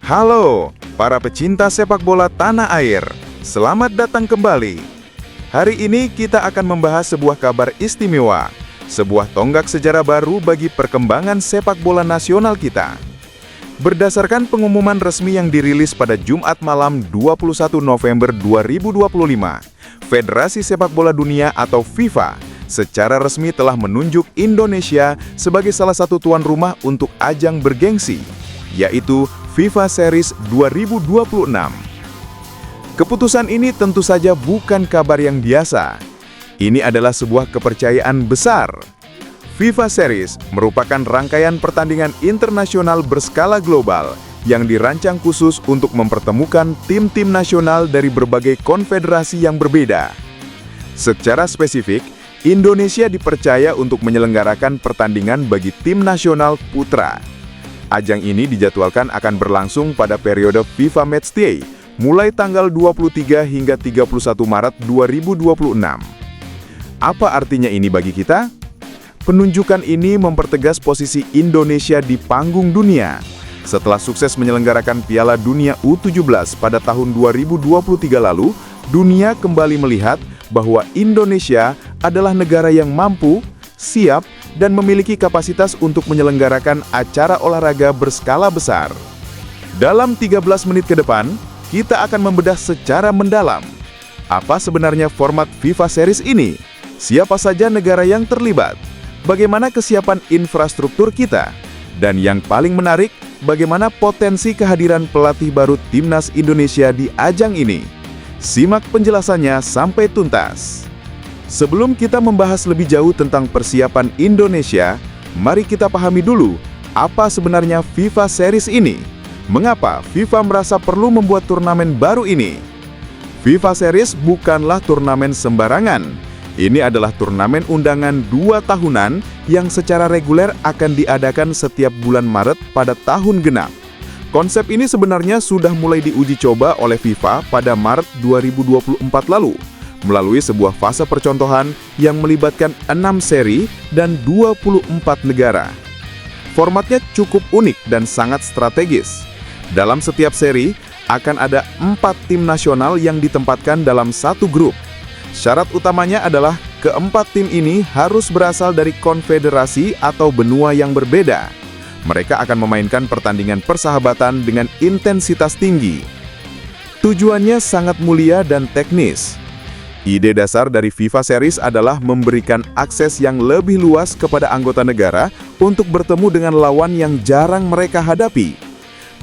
Halo, para pecinta sepak bola tanah air. Selamat datang kembali. Hari ini kita akan membahas sebuah kabar istimewa, sebuah tonggak sejarah baru bagi perkembangan sepak bola nasional kita. Berdasarkan pengumuman resmi yang dirilis pada Jumat malam 21 November 2025, Federasi Sepak Bola Dunia atau FIFA secara resmi telah menunjuk Indonesia sebagai salah satu tuan rumah untuk ajang bergengsi, yaitu FIFA Series 2026. Keputusan ini tentu saja bukan kabar yang biasa. Ini adalah sebuah kepercayaan besar. FIFA Series merupakan rangkaian pertandingan internasional berskala global yang dirancang khusus untuk mempertemukan tim-tim nasional dari berbagai konfederasi yang berbeda. Secara spesifik, Indonesia dipercaya untuk menyelenggarakan pertandingan bagi tim nasional putra. Ajang ini dijadwalkan akan berlangsung pada periode FIFA Matchday, mulai tanggal 23 hingga 31 Maret 2026. Apa artinya ini bagi kita? Penunjukan ini mempertegas posisi Indonesia di panggung dunia. Setelah sukses menyelenggarakan Piala Dunia U17 pada tahun 2023 lalu, dunia kembali melihat bahwa Indonesia adalah negara yang mampu, siap, dan memiliki kapasitas untuk menyelenggarakan acara olahraga berskala besar. Dalam 13 menit ke depan, kita akan membedah secara mendalam. Apa sebenarnya format FIFA Series ini? Siapa saja negara yang terlibat? Bagaimana kesiapan infrastruktur kita? Dan yang paling menarik, bagaimana potensi kehadiran pelatih baru Timnas Indonesia di ajang ini? Simak penjelasannya sampai tuntas. Sebelum kita membahas lebih jauh tentang persiapan Indonesia, mari kita pahami dulu apa sebenarnya FIFA Series ini. Mengapa FIFA merasa perlu membuat turnamen baru ini? FIFA Series bukanlah turnamen sembarangan. Ini adalah turnamen undangan 2 tahunan yang secara reguler akan diadakan setiap bulan Maret pada tahun genap. Konsep ini sebenarnya sudah mulai diuji coba oleh FIFA pada Maret 2024 lalu, melalui sebuah fase percontohan yang melibatkan 6 seri dan 24 negara. Formatnya cukup unik dan sangat strategis. Dalam setiap seri, akan ada 4 tim nasional yang ditempatkan dalam satu grup. Syarat utamanya adalah keempat tim ini harus berasal dari konfederasi atau benua yang berbeda. Mereka akan memainkan pertandingan persahabatan dengan intensitas tinggi. Tujuannya sangat mulia dan teknis. Ide dasar dari FIFA Series adalah memberikan akses yang lebih luas kepada anggota negara untuk bertemu dengan lawan yang jarang mereka hadapi.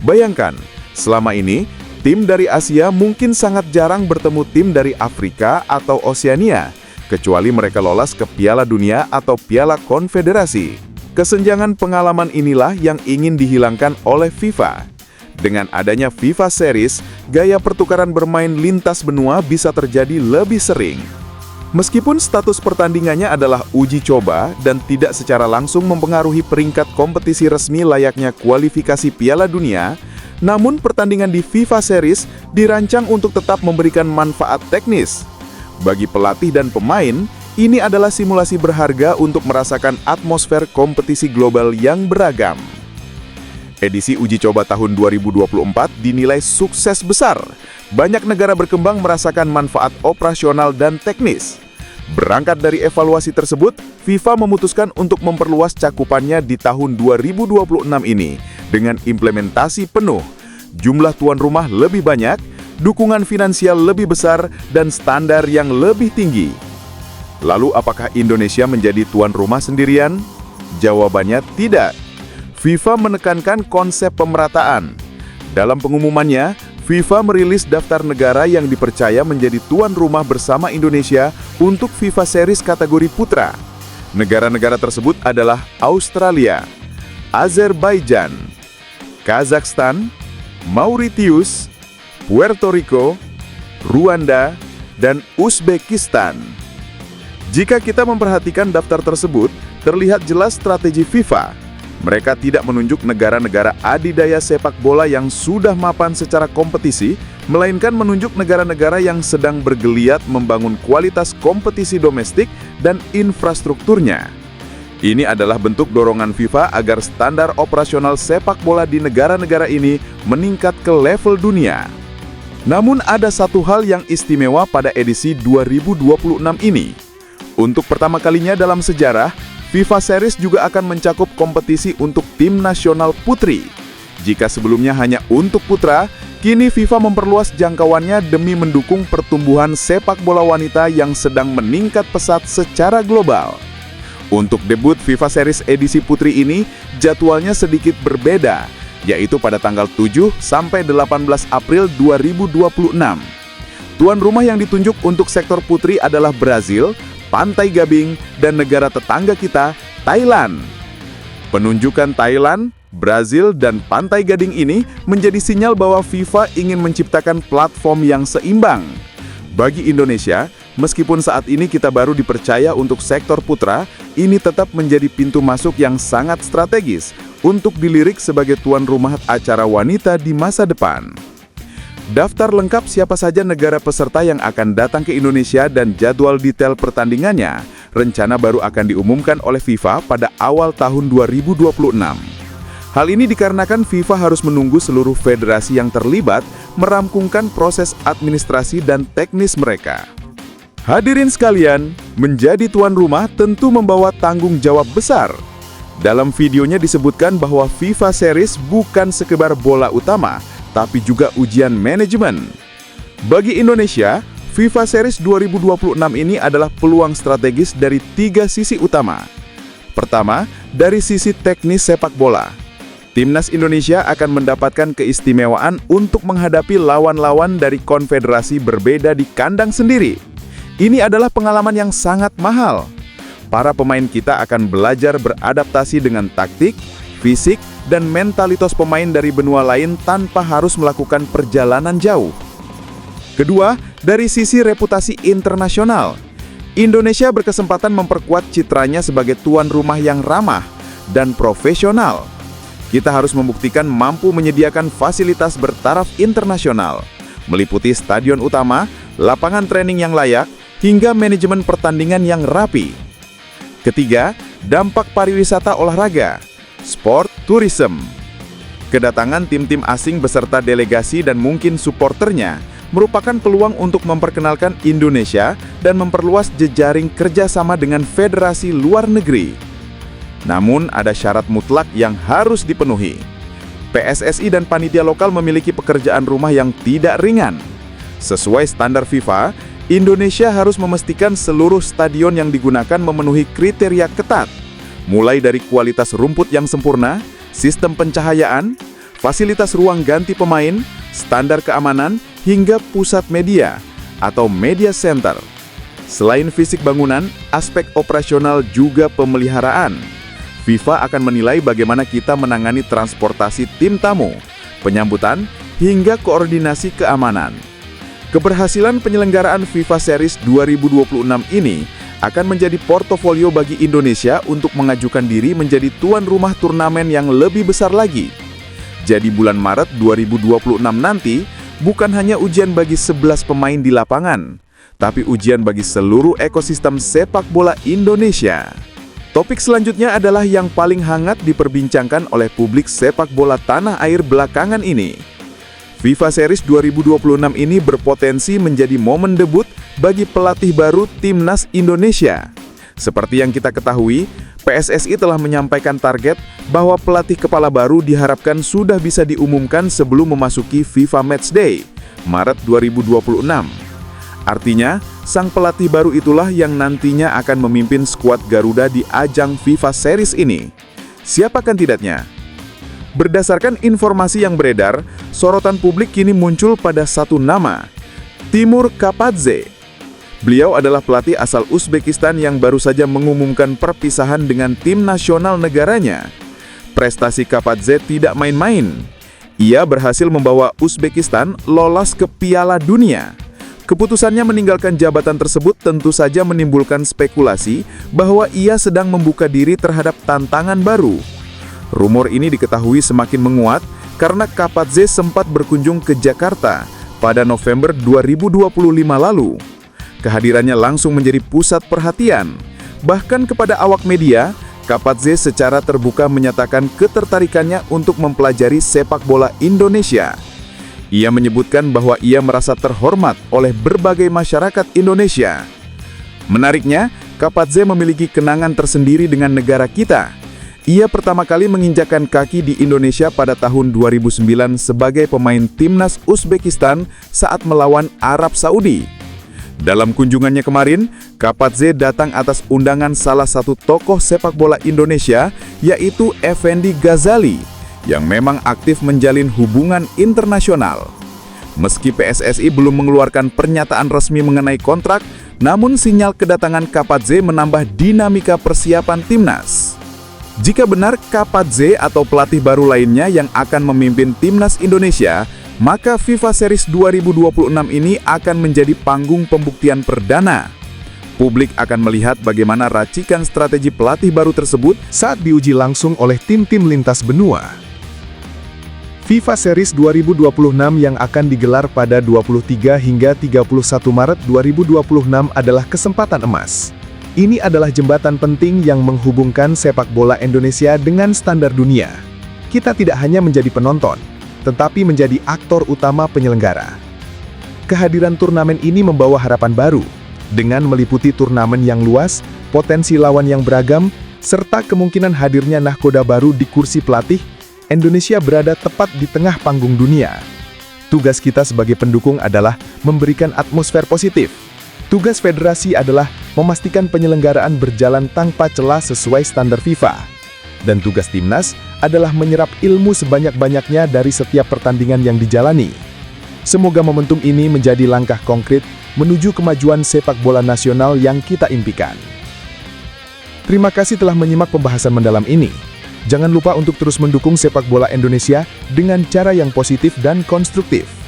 Bayangkan, selama ini, tim dari Asia mungkin sangat jarang bertemu tim dari Afrika atau Oseania, kecuali mereka lolos ke Piala Dunia atau Piala Konfederasi. Kesenjangan pengalaman inilah yang ingin dihilangkan oleh FIFA. Dengan adanya FIFA Series, gaya pertukaran bermain lintas benua bisa terjadi lebih sering. Meskipun status pertandingannya adalah uji coba dan tidak secara langsung mempengaruhi peringkat kompetisi resmi layaknya kualifikasi Piala Dunia, namun pertandingan di FIFA Series dirancang untuk tetap memberikan manfaat teknis. Bagi pelatih dan pemain, ini adalah simulasi berharga untuk merasakan atmosfer kompetisi global yang beragam. Edisi uji coba tahun 2024 dinilai sukses besar. Banyak negara berkembang merasakan manfaat operasional dan teknis. Berangkat dari evaluasi tersebut, FIFA memutuskan untuk memperluas cakupannya di tahun 2026 ini dengan implementasi penuh, jumlah tuan rumah lebih banyak, dukungan finansial lebih besar, dan standar yang lebih tinggi. Lalu apakah Indonesia menjadi tuan rumah sendirian? Jawabannya tidak. FIFA menekankan konsep pemerataan. Dalam pengumumannya, FIFA merilis daftar negara yang dipercaya menjadi tuan rumah bersama Indonesia untuk FIFA Series kategori putra. Negara-negara tersebut adalah Australia, Azerbaijan, Kazakhstan, Mauritius, Puerto Rico, Rwanda, dan Uzbekistan. Jika kita memperhatikan daftar tersebut, terlihat jelas strategi FIFA. Mereka tidak menunjuk negara-negara adidaya sepak bola yang sudah mapan secara kompetisi, melainkan menunjuk negara-negara yang sedang bergeliat membangun kualitas kompetisi domestik dan infrastrukturnya. Ini adalah bentuk dorongan FIFA agar standar operasional sepak bola di negara-negara ini meningkat ke level dunia. Namun ada satu hal yang istimewa pada edisi 2026 ini. Untuk pertama kalinya dalam sejarah, FIFA Series juga akan mencakup kompetisi untuk tim nasional putri. Jika sebelumnya hanya untuk putra, kini FIFA memperluas jangkauannya demi mendukung pertumbuhan sepak bola wanita yang sedang meningkat pesat secara global. Untuk debut FIFA Series edisi putri ini, jadwalnya sedikit berbeda, yaitu pada tanggal 7 sampai 18 April 2026. Tuan rumah yang ditunjuk untuk sektor putri adalah Brazil, Pantai Gading, dan negara tetangga kita, Thailand. Penunjukan Thailand, Brazil, dan Pantai Gading ini menjadi sinyal bahwa FIFA ingin menciptakan platform yang seimbang. Bagi Indonesia, meskipun saat ini kita baru dipercaya untuk sektor putra, ini tetap menjadi pintu masuk yang sangat strategis untuk dilirik sebagai tuan rumah acara wanita di masa depan. Daftar lengkap siapa saja negara peserta yang akan datang ke Indonesia dan jadwal detail pertandingannya, rencana baru akan diumumkan oleh FIFA pada awal tahun 2026. Hal ini dikarenakan FIFA harus menunggu seluruh federasi yang terlibat merampungkan proses administrasi dan teknis mereka. Hadirin sekalian, menjadi tuan rumah tentu membawa tanggung jawab besar. Dalam videonya disebutkan bahwa FIFA Series bukan sekedar bola utama, tapi juga ujian manajemen. Bagi Indonesia, FIFA Series 2026 ini adalah peluang strategis dari 3 sisi utama. Pertama, dari sisi teknis sepak bola. Timnas Indonesia akan mendapatkan keistimewaan untuk menghadapi lawan-lawan dari konfederasi berbeda di kandang sendiri. Ini adalah pengalaman yang sangat mahal. Para pemain kita akan belajar beradaptasi dengan taktik, fisik, dan mentalitas pemain dari benua lain tanpa harus melakukan perjalanan jauh. Kedua, dari sisi reputasi internasional. Indonesia berkesempatan memperkuat citranya sebagai tuan rumah yang ramah dan profesional. Kita harus membuktikan mampu menyediakan fasilitas bertaraf internasional, meliputi stadion utama, lapangan training yang layak, hingga manajemen pertandingan yang rapi. Ketiga, dampak pariwisata olahraga, sport tourism. Kedatangan tim-tim asing beserta delegasi dan mungkin supporternya merupakan peluang untuk memperkenalkan Indonesia dan memperluas jejaring kerjasama dengan federasi luar negeri. Namun ada syarat mutlak yang harus dipenuhi. PSSI dan panitia lokal memiliki pekerjaan rumah yang tidak ringan. Sesuai standar FIFA, Indonesia harus memastikan seluruh stadion yang digunakan memenuhi kriteria ketat, mulai dari kualitas rumput yang sempurna, sistem pencahayaan, fasilitas ruang ganti pemain, standar keamanan, hingga pusat media atau media center. Selain fisik bangunan, aspek operasional juga pemeliharaan. FIFA akan menilai bagaimana kita menangani transportasi tim tamu, penyambutan, hingga koordinasi keamanan. Keberhasilan penyelenggaraan FIFA Series 2026 ini akan menjadi portofolio bagi Indonesia untuk mengajukan diri menjadi tuan rumah turnamen yang lebih besar lagi. Jadi bulan Maret 2026 nanti bukan hanya ujian bagi 11 pemain di lapangan, tapi ujian bagi seluruh ekosistem sepak bola Indonesia. Topik selanjutnya adalah yang paling hangat diperbincangkan oleh publik sepak bola tanah air belakangan ini. FIFA Series 2026 ini berpotensi menjadi momen debut bagi pelatih baru Timnas Indonesia. Seperti yang kita ketahui, PSSI telah menyampaikan target bahwa pelatih kepala baru diharapkan sudah bisa diumumkan sebelum memasuki FIFA Matchday, Maret 2026. Artinya, sang pelatih baru itulah yang nantinya akan memimpin skuad Garuda di ajang FIFA Series ini. Siapa kandidatnya? Berdasarkan informasi yang beredar, sorotan publik kini muncul pada satu nama, Timur Kapadze. Beliau adalah pelatih asal Uzbekistan yang baru saja mengumumkan perpisahan dengan tim nasional negaranya. Prestasi Kapadze tidak main-main. Ia berhasil membawa Uzbekistan lolos ke Piala Dunia. Keputusannya meninggalkan jabatan tersebut tentu saja menimbulkan spekulasi bahwa ia sedang membuka diri terhadap tantangan baru. Rumor ini diketahui semakin menguat karena Kapadze sempat berkunjung ke Jakarta pada November 2025 lalu. Kehadirannya langsung menjadi pusat perhatian. Bahkan kepada awak media, Kapadze secara terbuka menyatakan ketertarikannya untuk mempelajari sepak bola Indonesia. Ia menyebutkan bahwa ia merasa terhormat oleh berbagai masyarakat Indonesia. Menariknya, Kapadze memiliki kenangan tersendiri dengan negara kita. Ia pertama kali menginjakkan kaki di Indonesia pada tahun 2009 sebagai pemain timnas Uzbekistan saat melawan Arab Saudi. Dalam kunjungannya kemarin, Kapadze datang atas undangan salah satu tokoh sepak bola Indonesia, yaitu Effendi Ghazali, yang memang aktif menjalin hubungan internasional. Meski PSSI belum mengeluarkan pernyataan resmi mengenai kontrak, namun sinyal kedatangan Kapadze menambah dinamika persiapan timnas. Jika benar Kapadze atau pelatih baru lainnya yang akan memimpin timnas Indonesia, maka FIFA Series 2026 ini akan menjadi panggung pembuktian perdana. Publik akan melihat bagaimana racikan strategi pelatih baru tersebut saat diuji langsung oleh tim-tim lintas benua. FIFA Series 2026 yang akan digelar pada 23 hingga 31 Maret 2026 adalah kesempatan emas. Ini adalah jembatan penting yang menghubungkan sepak bola Indonesia dengan standar dunia. Kita tidak hanya menjadi penonton, tetapi menjadi aktor utama penyelenggara. Kehadiran turnamen ini membawa harapan baru, dengan meliputi turnamen yang luas, potensi lawan yang beragam, serta kemungkinan hadirnya nahkoda baru di kursi pelatih. Indonesia berada tepat di tengah panggung dunia. Tugas kita sebagai pendukung adalah memberikan atmosfer positif. Tugas federasi adalah memastikan penyelenggaraan berjalan tanpa celah sesuai standar FIFA. Dan tugas timnas adalah menyerap ilmu sebanyak-banyaknya dari setiap pertandingan yang dijalani. Semoga momentum ini menjadi langkah konkret menuju kemajuan sepak bola nasional yang kita impikan. Terima kasih telah menyimak pembahasan mendalam ini. Jangan lupa untuk terus mendukung sepak bola Indonesia dengan cara yang positif dan konstruktif.